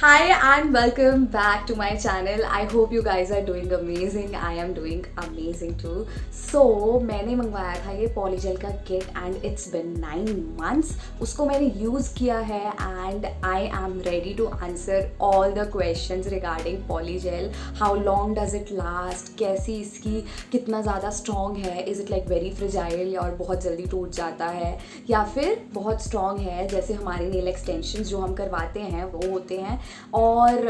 Hi and welcome back to my channel. I hope you guys are doing amazing. I am doing amazing too. So मैंने मंगवाया था ये polygel का kit and it's been 9 months. उसको मैंने use किया है and I am ready to answer all the questions regarding polygel. How long does it last, कैसी इसकी कितना ज़्यादा स्ट्रॉन्ग है, is it like very fragile और बहुत जल्दी टूट जाता है या फिर बहुत स्ट्रॉन्ग है जैसे हमारे नेल एक्सटेंशंस जो हम करवाते हैं वो होते हैं, और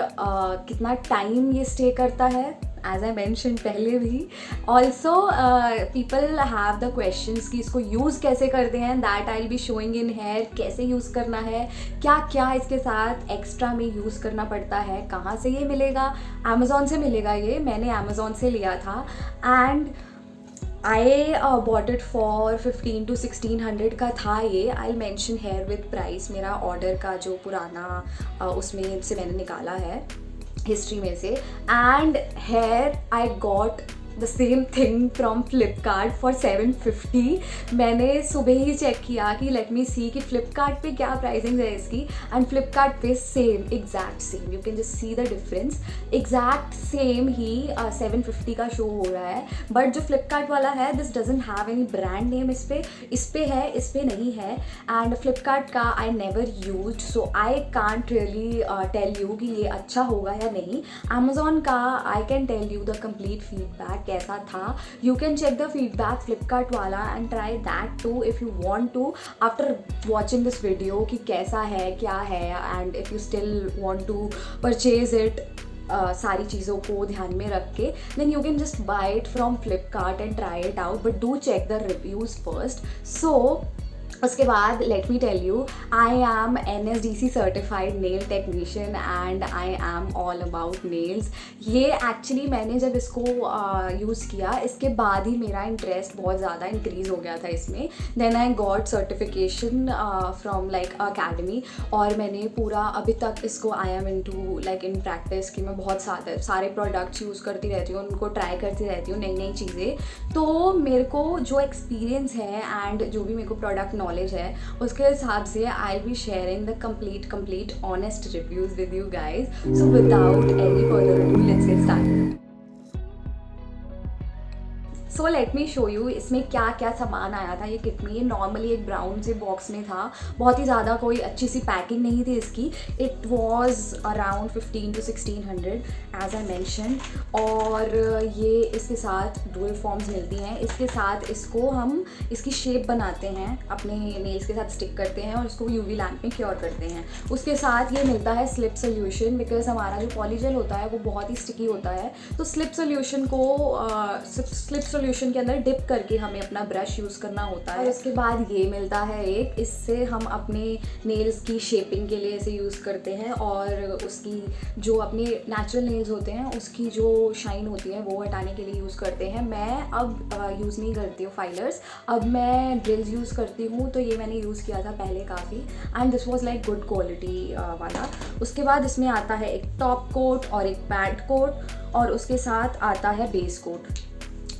कितना टाइम ये स्टे करता है. एज आई मैंशन पहले भी also people have the questions कि इसको यूज़ कैसे करते हैं. That I will be showing in here कैसे यूज़ करना है, क्या क्या इसके साथ एक्स्ट्रा में यूज़ करना पड़ता है, कहाँ से ये मिलेगा. अमेज़ॉन से मिलेगा, ये मैंने अमेज़ॉन से लिया था and I bought it for 15 to 1600 का था ये. I mention here with price, मेरा ऑर्डर का जो पुराना उसमें से मैंने निकाला है हिस्ट्री में से. And here I got the same thing from Flipkart for 750. मैंने सुबह ही चेक किया कि लेट मी सी कि फ्लिपकार्ट पे क्या प्राइसिंग है इसकी, एंड फ्लिपकार्ट पे same, exact same, you can just see the difference. Exact same ही 750 का शो हो रहा है. बट जो फ्लिपकार्ट वाला है this doesn't have any brand name. इस पे है, इस पे नहीं है. एंड फ्लिपकार्ट का I never use, so I can't really tell you कि ये अच्छा होगा या नहीं. अमेज़ॉन का I can tell you the complete feedback कैसा था. You can check the feedback Flipkart वाला and try that to if you want to after watching this video कि कैसा है क्या है. And if you still want to purchase it सारी चीज़ों को ध्यान में रख के, then you can just buy it from Flipkart and try it out, but do check the reviews first. So उसके बाद let me tell you, I am NSDC certified nail technician and I am all about nails. ये actually मैंने जब इसको use किया इसके बाद ही मेरा इंटरेस्ट बहुत ज़्यादा इंक्रीज़ हो गया था इसमें. Then I got certification from like academy, और मैंने पूरा अभी तक इसको I am into like in practice कि मैं बहुत सारे प्रोडक्ट्स यूज़ करती रहती हूँ, उनको ट्राई करती रहती हूँ, नई नई चीज़ें. तो मेरे को जो एक्सपीरियंस है एंड जो भी मेरे को प्रोडक्ट नॉलेज है उसके हिसाब से आई will be sharing the complete honest reviews with you guys. So without any further ado let's get started. So let me show you इसमें क्या क्या सामान आया था. ये किट में, ये नॉर्मली एक ब्राउन से बॉक्स में था, बहुत ही ज़्यादा कोई अच्छी सी पैकिंग नहीं थी इसकी. It was around 15 to 1600 as I mention. और ये इसके साथ डुअल फॉर्म्स मिलती हैं. इसके साथ इसको हम इसकी शेप बनाते हैं, अपने नेल्स के साथ स्टिक करते हैं और उसको यूवी लैम्प में क्योर करते हैं. उसके साथ ये मिलता है स्लिप सोल्यूशन, बिकॉज हमारा जो पॉलीजेल होता है वो बहुत ही स्टिकी होता है. तो स्लिप सोल्यूशन के अंदर डिप करके हमें अपना ब्रश यूज़ करना होता है. और उसके बाद ये मिलता है एक, इससे हम अपने नेल्स की शेपिंग के लिए इसे यूज़ करते हैं, और उसकी जो अपने नेचुरल नेल्स होते हैं उसकी जो शाइन होती है वो हटाने के लिए यूज़ करते हैं. मैं अब यूज़ नहीं करती हूँ फाइलर्स, अब मैं ड्रिल्स यूज़ करती हूँ. तो ये मैंने यूज़ किया था पहले काफ़ी, and this was like good quality वाला. उसके बाद इसमें आता है एक टॉप कोट और एक पैड कोट, और उसके साथ आता है बेस कोट.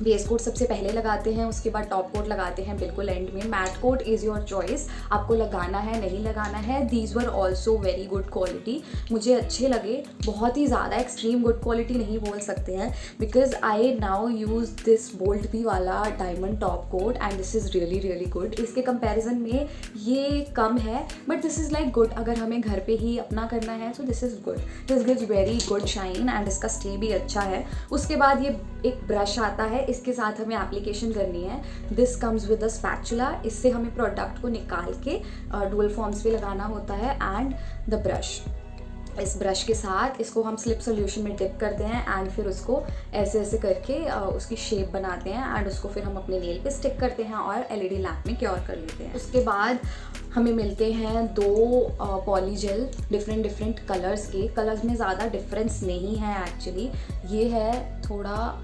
बेस कोट सबसे पहले लगाते हैं, उसके बाद टॉप कोट लगाते हैं बिल्कुल एंड में. Matte coat is your choice, आपको लगाना है नहीं लगाना है. These were also very good quality, मुझे अच्छे लगे. बहुत ही ज़्यादा एक्सट्रीम गुड क्वालिटी नहीं बोल सकते हैं, because I now use this bolt B वाला diamond top coat and this is really really good. इसके कंपेरिजन में ये कम है, but this is like good. अगर हमें घर पे ही अपना करना है तो this is good. This gives very good shine and इसका स्टे भी अच्छा है. उसके बाद ये एक ब्रश आता है, इसके साथ हमें एप्लीकेशन करनी है. This comes with a spatula, इससे हमें प्रोडक्ट को निकाल के डुअल फॉर्म्स पे लगाना होता है. एंड द ब्रश, इस ब्रश के साथ इसको हम स्लिप सोल्यूशन में डिप करते हैं एंड फिर उसको ऐसे ऐसे करके उसकी शेप बनाते हैं, एंड उसको फिर हम अपने नेल पे स्टिक करते हैं और LED लैम्प में क्योर कर लेते हैं. उसके बाद हमें मिलते हैं 2 पॉलीजेल डिफरेंट कलर्स के. कलर्स में ज़्यादा डिफरेंस नहीं है एक्चुअली. ये है थोड़ा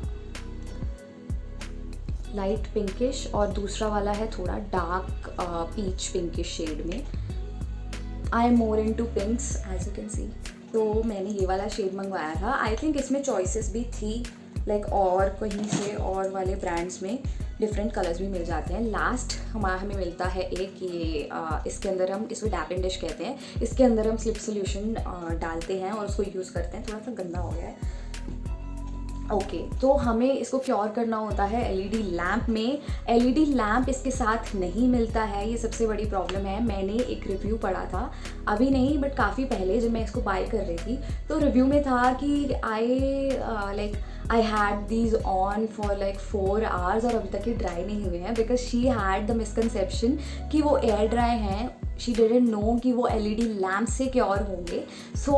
लाइट पिंकिश और दूसरा वाला है थोड़ा डार्क पीच पिंकिश शेड में. I am more into pinks as you can see. तो मैंने ये वाला शेड मंगवाया था. आई थिंक इसमें चॉइसेस भी थी लाइक और कहीं से और वाले ब्रांड्स में, डिफरेंट कलर्स भी मिल जाते हैं। लास्ट हमें मिलता है एक ये इसके अंदर हम इसको डैप एंड डिश कहते हैं। इसके अंदर हम स्लिप सोल्यूशन डालते हैं और उसको यूज़ करते हैं। थोड़ा सा गंदा हो गया है। ओके तो हमें इसको क्योर करना होता है एलईडी लैम्प में। एलईडी लैम्प इसके साथ नहीं मिलता है, ये सबसे बड़ी प्रॉब्लम है। मैंने एक रिव्यू पढ़ा था, अभी नहीं बट काफ़ी पहले जब मैं इसको बाय कर रही थी, तो रिव्यू में था कि I had these on for like 4 hours और अभी तक ये ड्राई नहीं हुए हैं, because she had the misconception कि वो एयर ड्राई हैं। शी डिडंट नो कि वो एलईडी लैम्प से क्योर होंगे। सो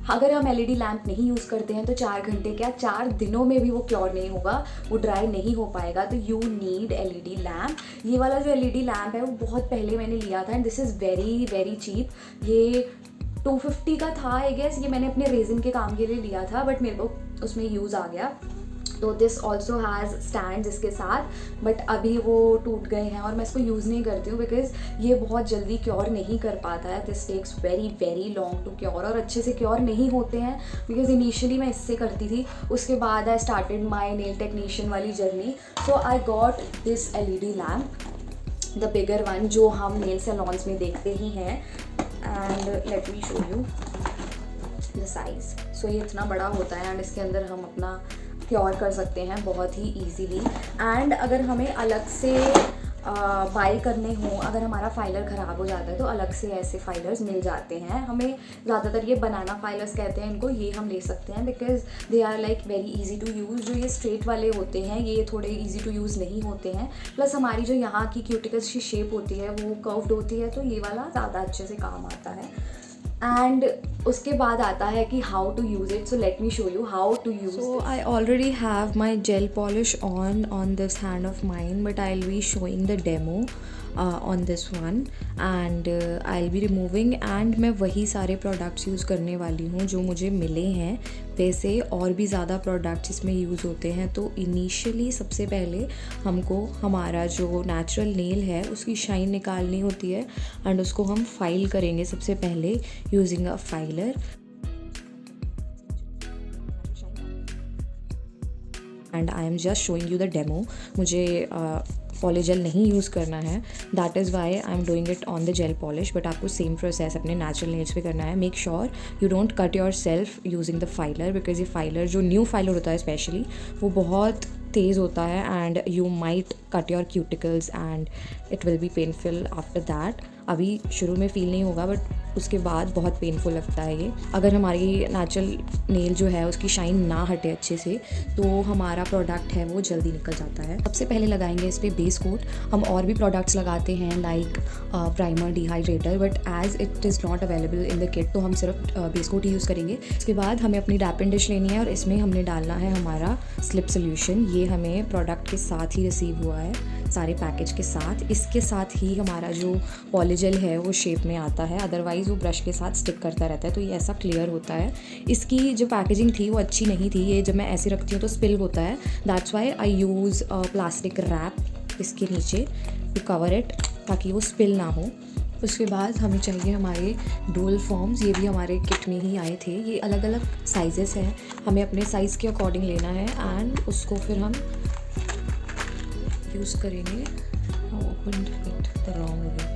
अगर हम एलईडी लैम्प नहीं यूज़ करते हैं तो 4 घंटे क्या 4 दिनों में भी वो क्योर नहीं होगा, वो ड्राई नहीं हो पाएगा। तो यू नीड एलईडी लैम्प। ये वाला जो एलईडी लैम्प है वो बहुत पहले मैंने लिया था and this is very very cheap. ये 250 का था आई गेस। ये मैंने अपने रेजिन के काम के लिए लिया था बट मेरे को उसमें यूज़ आ गया। तो दिस ऑल्सो हैज़ स्टैंड इसके साथ, बट अभी वो टूट गए हैं और मैं इसको यूज़ नहीं करती हूँ बिकॉज ये बहुत जल्दी क्योर नहीं कर पाता है। This takes very very long to cure और अच्छे से क्योर नहीं होते हैं बिकॉज इनिशियली मैं इससे करती थी, उसके बाद I started my nail technician वाली journey. So I got this LED lamp, the bigger one, जो हम नेल सैलॉन्स में देखते ही हैं। And let me show you the size. So ये इतना बड़ा होता है एंड इसके अंदर हम अपना क्योर कर सकते हैं बहुत ही ईजीली। एंड अगर हमें अलग से बाई करने हों, अगर हमारा फाइलर ख़राब हो जाता है तो अलग से ऐसे फाइलर्स मिल जाते हैं हमें। ज़्यादातर ये बनाना फाइलर्स कहते हैं इनको, ये हम ले सकते हैं because they are like very easy to use. जो ये स्ट्रेट वाले होते हैं ये थोड़े इजी टू यूज़ नहीं होते हैं, प्लस हमारी जो यहाँ की क्यूटिकल्स की शेप होती है वो कर्व्ड होती है, तो ये वाला ज़्यादा अच्छे से काम आता है। एंड उसके बाद आता है कि how to use it. So let me show you how to use. So I already have my gel polish on this hand of mine, but I'll be showing the demo on this one and I'll be removing and मैं वही सारे products use करने वाली हूँ जो मुझे मिले हैं। वैसे और भी ज़्यादा प्रोडक्ट्स इसमें यूज़ होते हैं। तो इनिशियली सबसे पहले हमको हमारा जो नेचुरल नेल है उसकी शाइन निकालनी होती है एंड उसको हम फाइल करेंगे सबसे पहले using a filer. And I am just showing you the demo. मुझे पॉलीजेल नहीं यूज़ करना है, that is why I am doing it on the gel polish. But आपको सेम प्रोसेस अपने नेचुरल नेल्स पे करना है। Make sure you don't cut your self using the filer, because ये फाइलर जो न्यू फाइलर होता है स्पेशली वो बहुत तेज़ होता है and you might cut your cuticles and it will be painful after that. अभी शुरू में फ़ील नहीं होगा बट उसके बाद बहुत पेनफुल लगता है ये। अगर हमारी नेचुरल नेल जो है उसकी शाइन ना हटे अच्छे से तो हमारा प्रोडक्ट है वो जल्दी निकल जाता है। सबसे पहले लगाएंगे इस पर बेस कोट। हम और भी प्रोडक्ट्स लगाते हैं like primer, dehydrator, but as it is not available in the kit तो हम सिर्फ बेस कोट ही यूज़ करेंगे। उसके बाद हमें अपनी डैप एंड डिश लेनी है और इसमें हमने डालना है हमारा स्लिप सोल्यूशन। ये हमें प्रोडक्ट के साथ ही रिसीव हुआ है, सारे पैकेज के साथ। इसके साथ ही हमारा जो पॉलीजेल है वो शेप में आता है, अदरवाइज़ वो ब्रश के साथ स्टिक करता रहता है। तो ये ऐसा क्लियर होता है। इसकी जो पैकेजिंग थी वो अच्छी नहीं थी, ये जब मैं ऐसे रखती हूँ तो स्पिल होता है। That's why I use plastic wrap इसके नीचे टू कवर इट ताकि वो स्पिल ना हो। उसके बाद हमें चाहिए हमारे डुअल फॉर्म्स। ये भी हमारे किट में ही आए थे। ये अलग अलग साइजेस हैं, हमें अपने साइज़ के अकॉर्डिंग लेना है एंड उसको फिर हम यूज़ करेंगे। Open it the wrong way.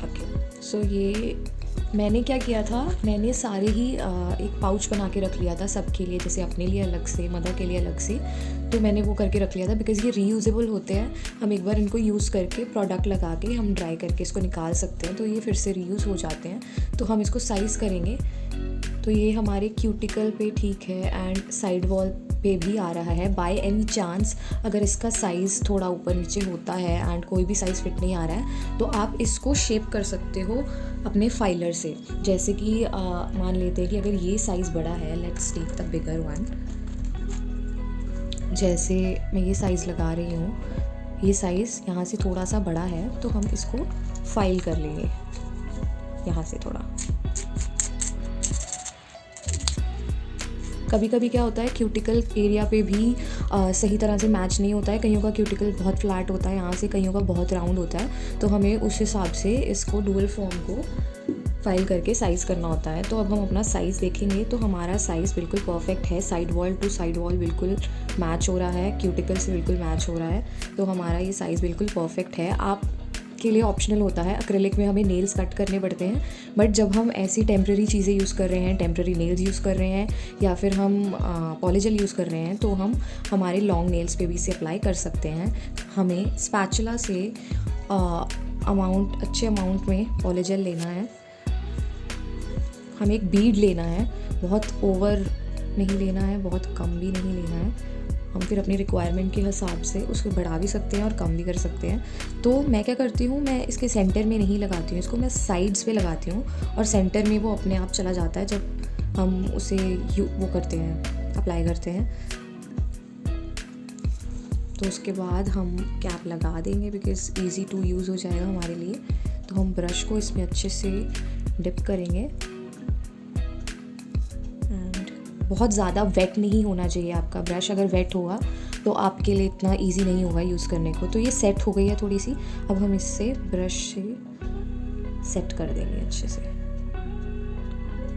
Okay, so ये मैंने क्या किया था, मैंने सारे ही एक पाउच बना के रख लिया था सबके लिए, जैसे अपने लिए अलग से, मदर के लिए अलग से। तो मैंने वो करके रख लिया था बिकॉज़ ये रीयूजेबल होते हैं। हम एक बार इनको यूज़ करके प्रोडक्ट लगा के हम ड्राई करके इसको निकाल सकते हैं, तो ये फिर से रीयूज़ हो जाते हैं। तो हम इसको साइज़ करेंगे। तो ये हमारे क्यूटिकल पे ठीक है एंड साइड वॉल पे भी आ रहा है। बाय एनी चांस अगर इसका साइज़ थोड़ा ऊपर नीचे होता है एंड कोई भी साइज़ फिट नहीं आ रहा है तो आप इसको शेप कर सकते हो अपने फाइलर से। जैसे कि मान लेते हैं कि अगर ये साइज़ बड़ा है, let's take the bigger one. जैसे मैं ये साइज़ लगा रही हूँ, ये साइज़ यहाँ से थोड़ा सा बड़ा है तो हम इसको फाइल कर लेंगे यहाँ से थोड़ा। कभी कभी क्या होता है क्यूटिकल एरिया पे भी सही तरह से मैच नहीं होता है। कईयों का क्यूटिकल बहुत फ्लैट होता है यहाँ से, कईयों का बहुत राउंड होता है। तो हमें उस हिसाब से इसको डुअल फॉर्म को फाइल करके साइज़ करना होता है। तो अब हम अपना साइज़ देखेंगे तो हमारा साइज़ बिल्कुल परफेक्ट है, side wall to side wall बिल्कुल मैच हो रहा है, क्यूटिकल से बिल्कुल मैच हो रहा है। तो हमारा ये साइज़ बिल्कुल परफेक्ट है। आप के लिए ऑप्शनल होता है, एक्रिलिक में हमें नेल्स कट करने पड़ते हैं, बट जब हम ऐसी टेम्प्रेरी चीज़ें यूज़ कर रहे हैं, टेम्प्रेरी नेल्स यूज़ कर रहे हैं या फिर हम पॉलीजेल यूज़ कर रहे हैं, तो हम हमारे लॉन्ग नेल्स पे भी इसे अप्लाई कर सकते हैं। हमें स्पैचुला से अच्छे अमाउंट में पॉलीजेल लेना है। हमें एक बीड लेना है, बहुत ओवर नहीं लेना है, बहुत कम भी नहीं लेना है। हम फिर अपनी रिक्वायरमेंट के हिसाब से उसको बढ़ा भी सकते हैं और कम भी कर सकते हैं। तो मैं क्या करती हूँ, मैं इसके सेंटर में नहीं लगाती हूँ, इसको मैं साइड्स पे लगाती हूँ और सेंटर में वो अपने आप चला जाता है जब हम उसे वो करते हैं, अप्लाई करते हैं। तो उसके बाद हम कैप लगा देंगे बिकॉज़ ईज़ी टू यूज़ हो जाएगा हमारे लिए। तो हम ब्रश को इसमें अच्छे से डिप करेंगे एंड बहुत ज़्यादा वेट नहीं होना चाहिए आपका ब्रश। अगर वेट होगा तो आपके लिए इतना इजी नहीं होगा यूज़ करने को। तो ये सेट हो गई है थोड़ी सी, अब हम इससे ब्रश से सेट कर देंगे अच्छे से।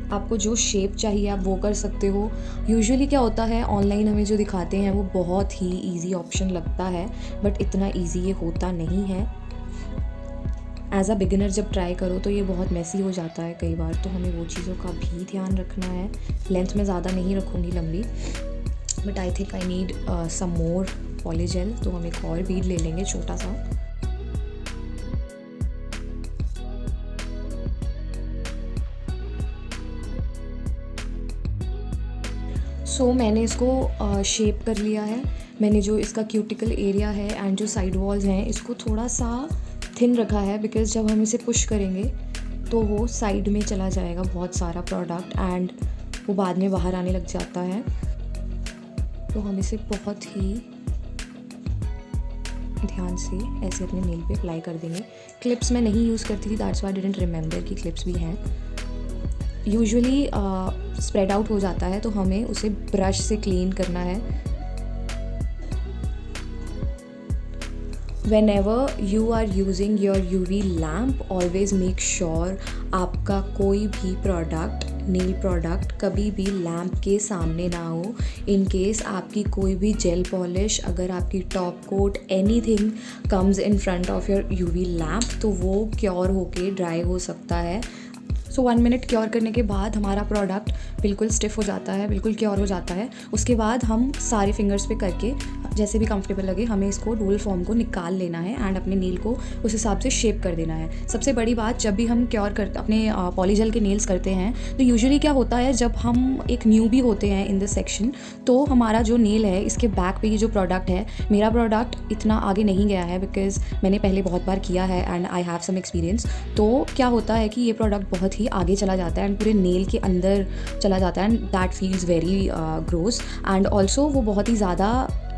आपको जो शेप चाहिए आप वो कर सकते हो। यूजुअली क्या होता है, ऑनलाइन हमें जो दिखाते हैं वो बहुत ही इजी ऑप्शन लगता है, बट इतना इजी ये होता नहीं है। एज अ बिगिनर जब ट्राई करो तो ये बहुत मेसी हो जाता है कई बार, तो हमें वो चीज़ों का भी ध्यान रखना है। लेंथ में ज़्यादा नहीं रखूँगी लंबी, but I think I need some more polygel. तो हम एक और बीड ले लेंगे छोटा सा। मैंने इसको शेप कर लिया है। मैंने जो इसका क्यूटिकल एरिया है एंड जो साइड वॉल्स हैं इसको थोड़ा सा थिन रखा है, बिकॉज़ जब हम इसे पुश करेंगे तो वो साइड में चला जाएगा बहुत सारा प्रोडक्ट एंड वो बाद में बाहर आने लग जाता है। तो हम इसे बहुत ही ध्यान से ऐसे अपने नेल पे अप्लाई कर देंगे। क्लिप्स मैं नहीं यूज़ करती थी, that's why I didn't remember कि क्लिप्स भी हैं। यूजुअली स्प्रेड आउट हो जाता है तो हमें उसे ब्रश से क्लीन करना है। Whenever you are using your UV lamp, always make sure आपका कोई भी प्रोडक्ट, नेल प्रोडक्ट कभी भी लैम्प के सामने ना हो। इन केस आपकी कोई भी जेल पॉलिश, अगर आपकी top coat, anything comes in front of your UV lamp तो वो क्योर होके ड्राई हो सकता है। सो 1 मिनट क्योर करने के बाद हमारा प्रोडक्ट बिल्कुल स्टिफ हो जाता है, बिल्कुल क्योर हो जाता है। उसके बाद हम सारे फिंगर्स पे करके जैसे भी कंफर्टेबल लगे हमें इसको रोल फॉर्म को निकाल लेना है एंड अपने नेल को उस हिसाब से शेप कर देना है। सबसे बड़ी बात, जब भी हम क्योर करते अपने पॉलीजेल के नेल्स करते हैं तो यूजुअली क्या होता है, जब हम एक न्यू भी होते हैं इन दिस सेक्शन तो हमारा जो नेल है इसके बैक पे ये जो प्रोडक्ट है, मेरा प्रोडक्ट इतना आगे नहीं गया है बिकॉज़ मैंने पहले बहुत बार किया है and I have some experience. तो क्या होता है कि ये प्रोडक्ट बहुत ही आगे चला जाता है एंड पूरे नेल के अंदर चला जाता है and that feels very gross and also वो बहुत ही ज़्यादा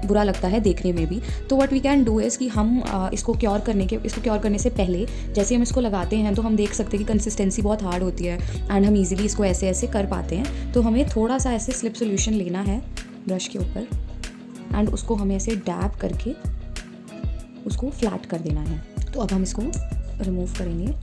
बुरा लगता है देखने में भी। तो what we can do is कि हम इसको क्योर करने से पहले जैसे हम इसको लगाते हैं तो हम देख सकते हैं कि कंसिस्टेंसी बहुत हार्ड होती है एंड हम इजीली इसको ऐसे ऐसे कर पाते हैं। तो हमें थोड़ा सा ऐसे स्लिप सोल्यूशन लेना है ब्रश के ऊपर एंड उसको हमें ऐसे डैब करके उसको फ्लैट कर देना है। तो अब हम इसको रिमूव करेंगे।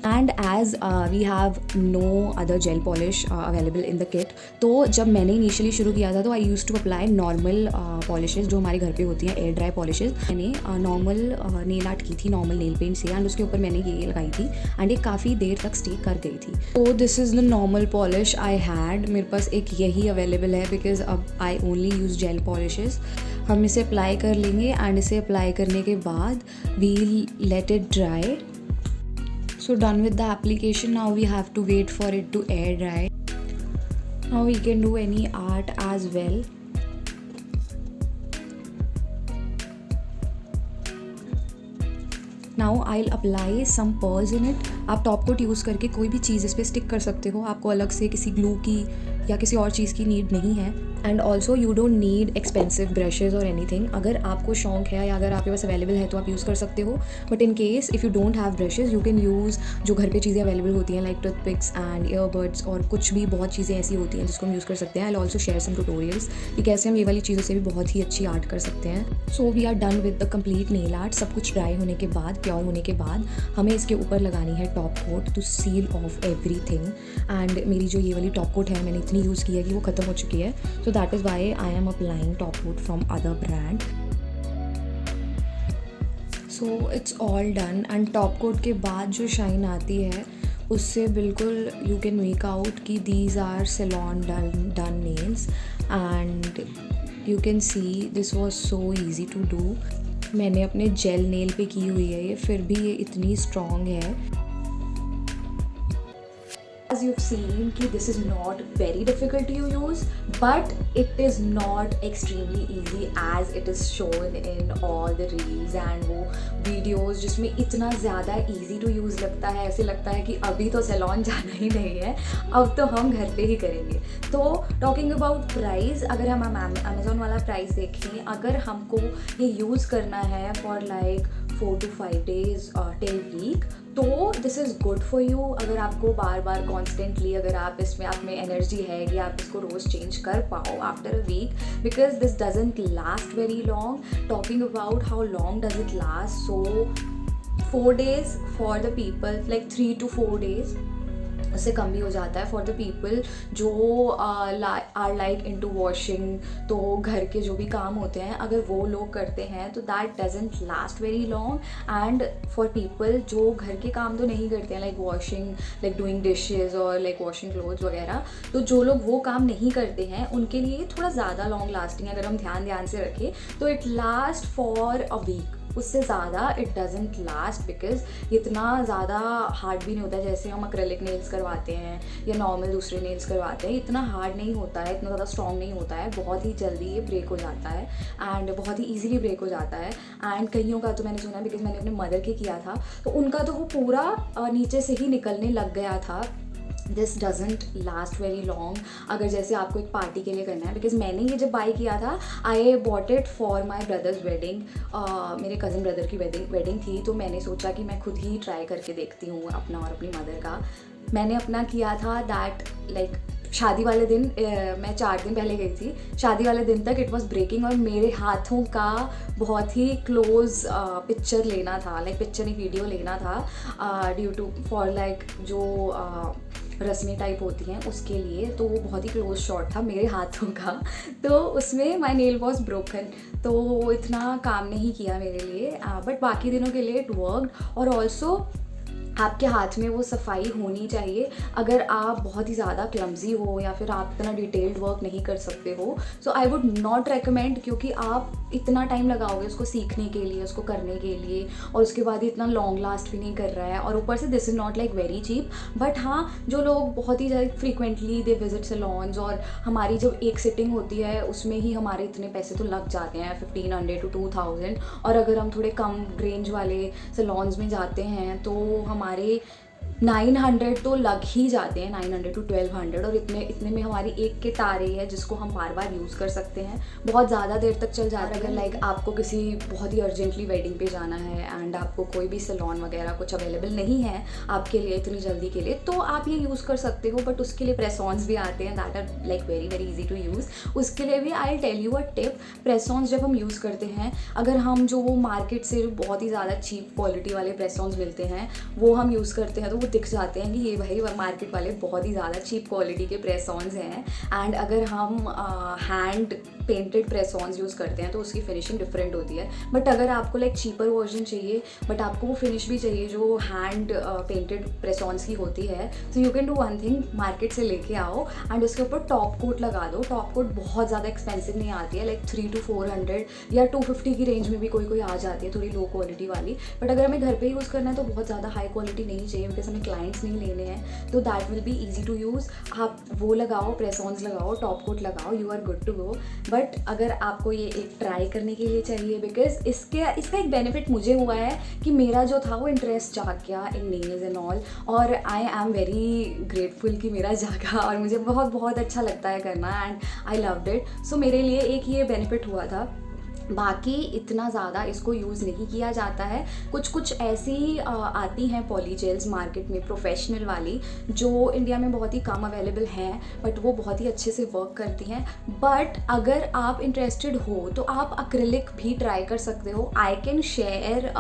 And as we have no other gel polish available in the kit, तो जब मैंने इनिशियली शुरू किया था तो I used to apply normal polishes जो हमारे घर पे होती हैं, एयर ड्राई पॉलिशेज़। मैंने नॉर्मल नेल आर्ट की थी नॉर्मल नेल पेंट से एंड उसके ऊपर मैंने ये लगाई थी एंड ये काफ़ी देर तक स्टे कर गई थी। तो this is the normal polish I had, मेरे पास एक यही अवेलेबल है बिकॉज अब आई ओनली यूज़ जेल पॉलिशेज़। हम इसे अप्लाई कर लेंगे एंड इसे अप्लाई करने के बाद we'll let it dry. So done with the application, now we have to wait for it to air dry. Now we can do any art as well. Now I'll apply some pearls in it. आप top coat use करके कोई भी चीज़ इस पर stick कर सकते हो, आपको अलग से किसी ग्लू की या किसी और चीज़ की नीड नहीं है। And also you don't need expensive brushes और एनीथिंग. अगर आपको शौक है या अगर आपके पास अवेलेबल है तो आप यूज़ कर सकते हो, but in case if you don't have brushes you can use जो घर पे चीज़ें अवेलेबल होती हैं लाइक टूथपिक्स एंड ईयरबड्स और कुछ भी बहुत चीज़ें ऐसी होती हैं जिसको हम यूज़ कर सकते हैं. I will also share some tutorials कि कैसे हम ये वाली चीज़ों से भी बहुत ही अच्छी आर्ट कर सकते हैं. So we are done with the complete nail art. सब कुछ ड्राई होने के बाद, प्योर होने के बाद हमें इसके ऊपर लगानी है top coat to seal off everything. And मेरी जो ये वाली टॉप कोट है मैंने इतनी यूज़ की है कि वो ख़त्म हो चुकी है. So that is why I am applying top coat from other brand. So it's all done. And top coat के बाद जो शाइन आती है उससे बिल्कुल यू कैन मेक आउट कि these are salon done nails. And you can see this was so easy to do. मैंने अपने जेल नेल पे की हुई है ये, फिर भी ये इतनी स्ट्रॉन्ग है. As you've seen कि this is not very difficult to use, but it is not extremely easy as it is shown in all the reels and वो videos जिसमें इतना ज़्यादा easy to use लगता है. ऐसे लगता है कि अभी तो सैलून जाना ही नहीं है, अब तो हम घर पे ही करेंगे. तो talking about price, अगर हम Amazon वाला प्राइस देखें, अगर हमको ये यूज़ करना है for like 4 to 5 days till week, तो this is good for you. अगर आपको बार बार कॉन्स्टेंटली अगर आप इसमें आप में एनर्जी है कि आप इसको रोज़ चेंज कर पाओ after a week, because this doesn't last very long. Talking about how long does it last, so 4 days for the people, like 3 to 4 days, उससे कम भी हो जाता है फॉर द पीपल जो आर लाइक इनटू वॉशिंग. तो घर के जो भी काम होते हैं अगर वो लोग करते हैं तो that doesn't last very long. And for people जो घर के काम तो नहीं करते हैं like washing, like doing dishes और लाइक वॉशिंग क्लोथ्स वगैरह, तो जो लोग वो काम नहीं करते हैं उनके लिए थोड़ा ज़्यादा लॉन्ग लास्टिंग अगर हम ध्यान से रखें तो it last for a week. उससे ज़्यादा इट डजंट लास्ट बिकॉज इतना ज़्यादा हार्ड भी नहीं होता है. जैसे हम एक्रेलिक नेल्स करवाते हैं या नॉर्मल दूसरे नेल्स करवाते हैं, इतना हार्ड नहीं होता है, इतना ज़्यादा स्ट्रॉन्ग नहीं होता है. बहुत ही जल्दी ये ब्रेक हो जाता है एंड बहुत ही ईजिली ब्रेक हो जाता है. एंड कईयों का तो मैंने सुना बिकॉज मैंने अपने मदर के किया था तो उनका तो वो पूरा नीचे से ही निकलने लग गया था. This doesn't last very long. अगर जैसे आपको एक पार्टी के लिए करना है, बिकॉज मैंने ये जब बाई किया था I bought it for my brothers wedding. मेरे कज़न ब्रदर की वेडिंग थी तो मैंने सोचा कि मैं खुद ही ट्राई करके देखती हूँ अपना और अपनी मदर का. मैंने अपना किया था दैट लाइक शादी वाले दिन, मैं 4 दिन पहले गई थी. शादी वाले दिन तक इट वॉज ब्रेकिंग और मेरे हाथों का बहुत ही क्लोज पिक्चर लेना था, लाइक पिक्चर नहीं वीडियो लेना था ड्यू टू फॉर लाइक जो रस्में टाइप होती हैं उसके लिए. तो वो बहुत ही क्लोज शॉट था मेरे हाथों का, तो उसमें माई नेल वॉज ब्रोकन. तो वो इतना काम नहीं किया मेरे लिए, बट बाकी दिनों के लिए इट वर्कड. और ऑल्सो आपके हाथ में वो सफाई होनी चाहिए. अगर आप बहुत ही ज़्यादा क्लमजी हो या फिर आप इतना डिटेल्ड वर्क नहीं कर सकते हो, सो आई वुड नॉट रेकमेंड, क्योंकि आप इतना टाइम लगाओगे उसको सीखने के लिए, उसको करने के लिए, और उसके बाद ही इतना लॉन्ग लास्ट भी नहीं कर रहा है. और ऊपर से this is not like very cheap. But हाँ, जो लोग बहुत ही ज़्यादा फ्रीक्वेंटली दे विजिट सैलून्स और हमारी जब एक सिटिंग होती है उसमें ही हमारे इतने पैसे तो लग जाते हैं 1500 to 2000. और अगर हम थोड़े कम रेंज वाले सैलून्स में जाते हैं तो हमारे 900 तो लग ही जाते हैं, 900 to 1200. और इतने में हमारी एक किट आ रही है जिसको हम बार बार यूज़ कर सकते हैं, बहुत ज़्यादा देर तक चल जाता है. अगर लाइक आपको किसी बहुत ही अर्जेंटली वेडिंग पे जाना है एंड आपको कोई भी सैलून वगैरह कुछ अवेलेबल नहीं है आपके लिए इतनी जल्दी के लिए, तो आप ये यूज़ कर सकते हो. बट उसके लिए प्रेस-ऑन्स भी आते हैं that are like very very easy to use. उसके लिए भी I tell you a tip. Press ons जब हम यूज़ करते हैं, अगर हम जो वो मार्केट से बहुत ही ज़्यादा चीप क्वालिटी वाले प्रेस-ऑन्स मिलते हैं वो हम यूज़ करते हैं तो दिख जाते हैं कि ये भाई मार्केट वाले बहुत ही ज़्यादा चीप क्वालिटी के प्रेस-ऑन्स हैं. एंड अगर हम हैंड पेंटेड प्रेस-ऑन्स यूज़ करते हैं तो उसकी फिनिशिंग डिफरेंट होती है. बट अगर आपको लाइक चीपर वर्जन चाहिए बट आपको वो फिनिश भी चाहिए जो हैंड पेंटेड प्रेस-ऑन्स की होती है, तो you can do one thing, market से लेके आओ एंड उसके ऊपर टॉप कोट लगा दो. टॉप कोट बहुत ज़्यादा एक्सपेंसिव नहीं आती है, लाइक 300 to 400 या 250 की रेंज में भी कोई आ जाती है थोड़ी लो क्वालिटी वाली. बट अगर हमें घर पे यूज़ करना है तो बहुत ज़्यादा हाई क्वालिटी नहीं चाहिए बिकॉज हमें क्लाइंट्स नहीं लेने हैं, तो that will be easy to use. आप वो लगाओ, प्रेस-ऑन्स लगाओ, टॉप कोट लगाओ, you are good to go. But अगर आपको ये एक ट्राई करने के लिए चाहिए, बिकॉज इसका एक बेनिफिट मुझे हुआ है कि मेरा जो था वो इंटरेस्ट जाग गया इन नेल्स एंड ऑल, और आई एम वेरी ग्रेटफुल कि मेरा जागा, और मुझे बहुत बहुत अच्छा लगता है करना एंड आई लव्ड इट। सो मेरे लिए एक ये बेनिफिट हुआ था। बाकी इतना ज़्यादा इसको यूज़ नहीं किया जाता है। कुछ ऐसी आती हैं पॉलीजेल्स मार्केट में प्रोफेशनल वाली, जो इंडिया में बहुत ही कम अवेलेबल हैं, बट वो बहुत ही अच्छे से वर्क करती हैं। बट अगर आप इंटरेस्टेड हो तो आप एक्रिलिक भी ट्राई कर सकते हो। I can share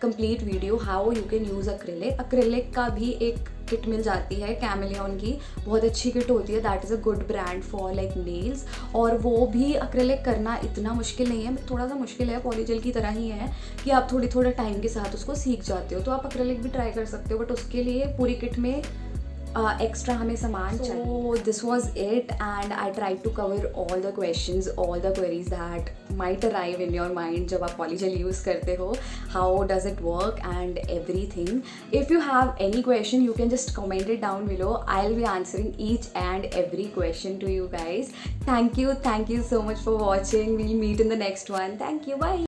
complete video how you can use acrylic का भी एक किट मिल जाती है कैमेलियन की, बहुत अच्छी किट होती है। That is a good brand for like nails, और वो भी एक्रिलिक करना इतना मुश्किल नहीं है, थोड़ा सा मुश्किल है, पॉलीजेल की तरह ही है कि आप थोड़े टाइम के साथ उसको सीख जाते हो। तो आप एक्रिलिक भी ट्राई कर सकते हो, बट उसके लिए पूरी किट में एक्स्ट्रा हमें सामान चाहिए। So this was it, and I tried to cover all the questions, all the queries that might arrive in your mind जब आप polygel यूज़ करते हो, how does it work and everything. If you have any question, you can just comment it down below. I'll be answering each and every question to you guys. Thank you so much for watching. We'll meet in the next one. Thank you, bye.